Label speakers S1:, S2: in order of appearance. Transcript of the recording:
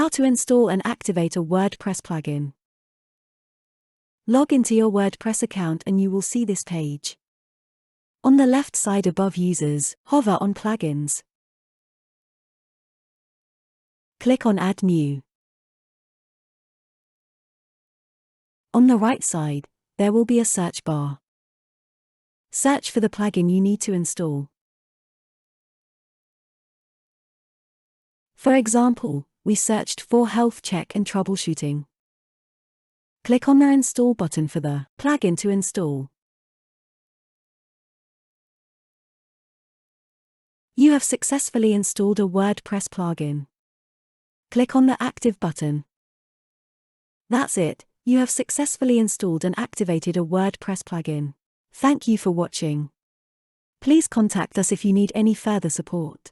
S1: How to install and activate a WordPress plugin. Log into your WordPress account and you will see this page. On the left side above Users, hover on Plugins. Click on Add New. On the right side, there will be a search bar. Search for the plugin you need to install. For example, we searched for health check and troubleshooting. Click on the Install button for the plugin to install. You have successfully installed a WordPress plugin. Click on the Active button. That's it, you have successfully installed and activated a WordPress plugin. Thank you for watching. Please contact us if you need any further support.